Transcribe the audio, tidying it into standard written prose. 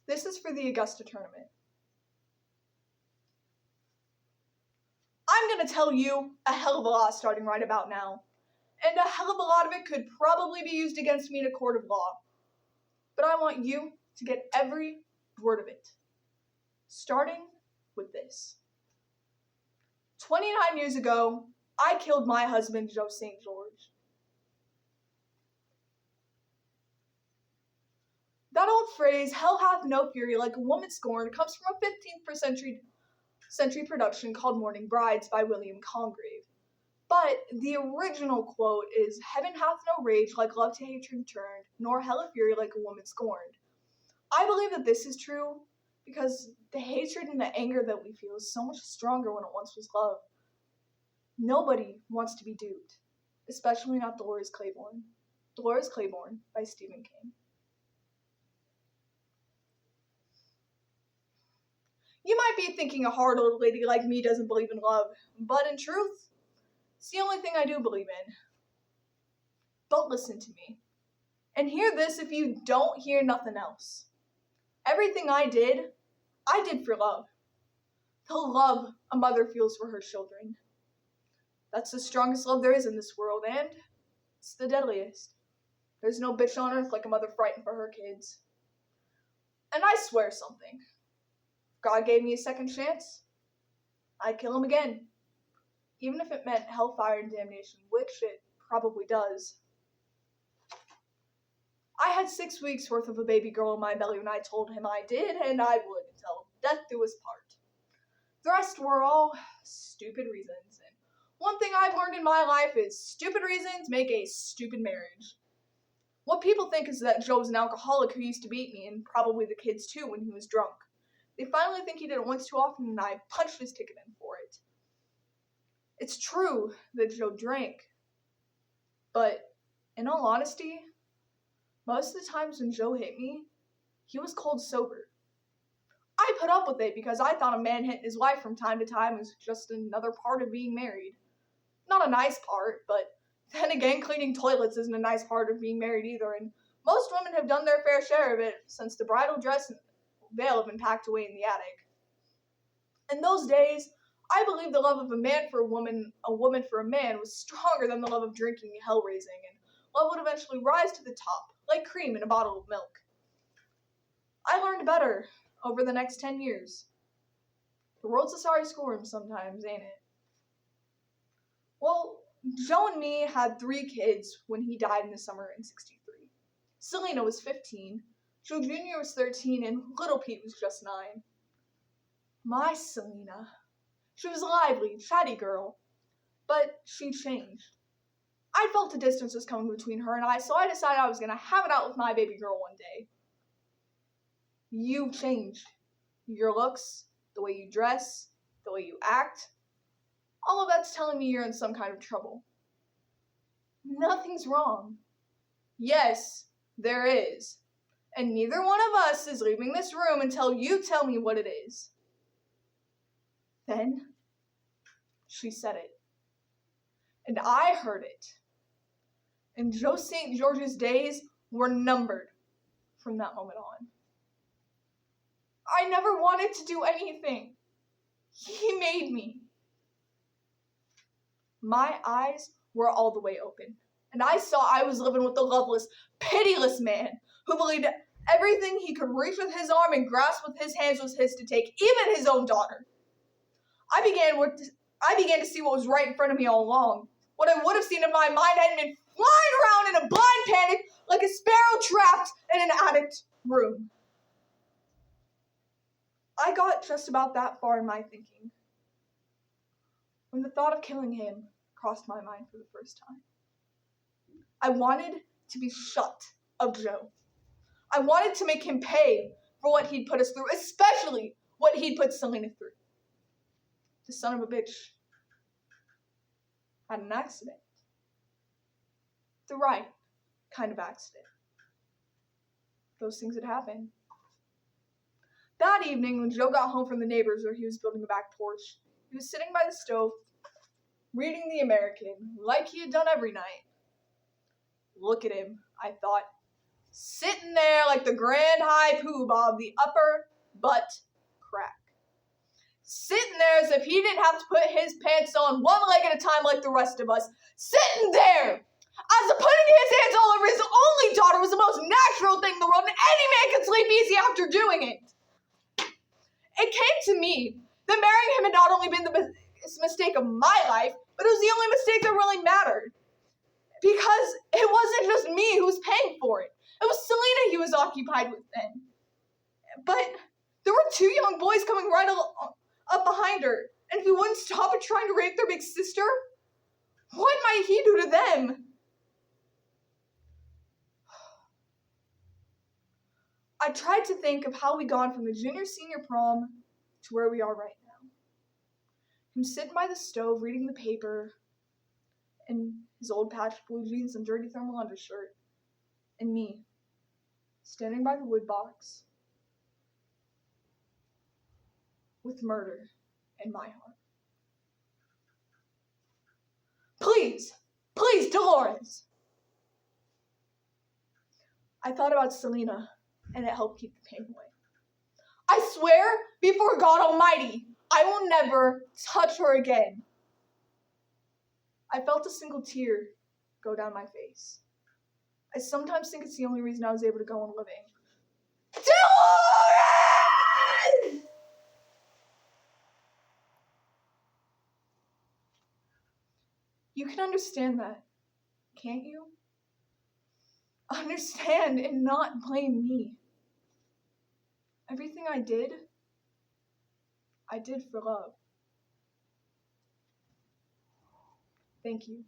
This is for the Augusta tournament. I'm going to tell you a hell of a lot starting right about now. And a hell of a lot of it could probably be used against me in a court of law. But I want you to get every word of it. Starting with this. 29 years ago, I killed my husband, Joe St. George. That old phrase, hell hath no fury like a woman scorned, comes from a 15th century production called Mourning Brides by William Congreve. But the original quote is, heaven hath no rage like love to hatred turned, nor hell a fury like a woman scorned. I believe that this is true because the hatred and the anger that we feel is so much stronger when it once was love. Nobody wants to be duped, especially not Delores Claiborne. Delores Claiborne by Stephen King. You might be thinking a hard old lady like me doesn't believe in love, but in truth, it's the only thing I do believe in. But listen to me, and hear this if you don't hear nothing else. Everything I did for love. The love a mother feels for her children. That's the strongest love there is in this world, and it's the deadliest. There's no bitch on earth like a mother frightened for her kids. And I swear something. If God gave me a second chance, I'd kill him again. Even if it meant hellfire and damnation, which it probably does. I had 6 weeks worth of a baby girl in my belly when I told him I did, and I would until death do us part. The rest were all stupid reasons, and one thing I've learned in my life is stupid reasons make a stupid marriage. What people think is that Joe was an alcoholic who used to beat me, and probably the kids too when he was drunk. They finally think he did it once too often, and I punched his ticket in for it. It's true that Joe drank, but in all honesty, most of the times when Joe hit me, he was cold sober. I put up with it because I thought a man hitting his wife from time to time was just another part of being married. Not a nice part, but then again, cleaning toilets isn't a nice part of being married either, and most women have done their fair share of it since the bridal dress and veil have been packed away in the attic. In those days, I believed the love of a man for a woman for a man was stronger than the love of drinking and hell-raising, and love would eventually rise to the top, like cream in a bottle of milk. I learned better over the next 10 years. The world's a sorry schoolroom sometimes, ain't it? Well, Joe and me had 3 kids when he died in the summer in '63. Selena was 15, Joe Jr. was 13, and little Pete was just 9. My Selena. She was a lively, chatty girl, but she changed. I felt a distance was coming between her and I, so I decided I was going to have it out with my baby girl one day. You've changed. Your looks, the way you dress, the way you act, all of that's telling me you're in some kind of trouble. Nothing's wrong. Yes, there is. And neither one of us is leaving this room until you tell me what it is. Then she said it. And I heard it. And Joe St. George's days were numbered from that moment on. I never wanted to do anything. He made me. My eyes were all the way open, and I saw I was living with a loveless, pitiless man who believed everything he could reach with his arm and grasp with his hands was his to take, even his own daughter. I began to see what was right in front of me all along. What I would have seen if my mind hadn't been flying around in a blind panic like a sparrow trapped in an attic room. I got just about that far in my thinking when the thought of killing him crossed my mind for the first time. I wanted to be shut of Joe. I wanted to make him pay for what he'd put us through, especially what he'd put Selena through. The son of a bitch had an accident. The right kind of accident. Those things had happened. That evening, when Joe got home from the neighbors where he was building a back porch, he was sitting by the stove, reading The American, like he had done every night. Look at him, I thought. sitting there like the grand high poobah of the upper butt crack. Sitting there as if he didn't have to put his pants on one leg at a time like the rest of us. Sitting there as if putting his hands all over his only daughter was the most natural thing in the world, and any man could sleep easy after doing it. It came to me that marrying him had not only been the biggest mistake of my life, but it was the only mistake that really mattered. Because it wasn't just me who was paying for it. It was Selena he was occupied with then. But there were two young boys coming right up behind her, and if he wouldn't stop at trying to rape their big sister, what might he do to them? I tried to think of how we gone from the junior-senior prom to where we are right now. Him sitting by the stove reading the paper in his old patched blue jeans and dirty thermal undershirt, and me standing by the wood box with murder in my heart. Please, please, Delores! I thought about Selena, and it helped keep the pain away. I swear, before God Almighty, I will never touch her again. I felt a single tear go down my face. I sometimes think it's the only reason I was able to go on living. Delores! You can understand that, can't you? Understand and not blame me. Everything I did for love. Thank you.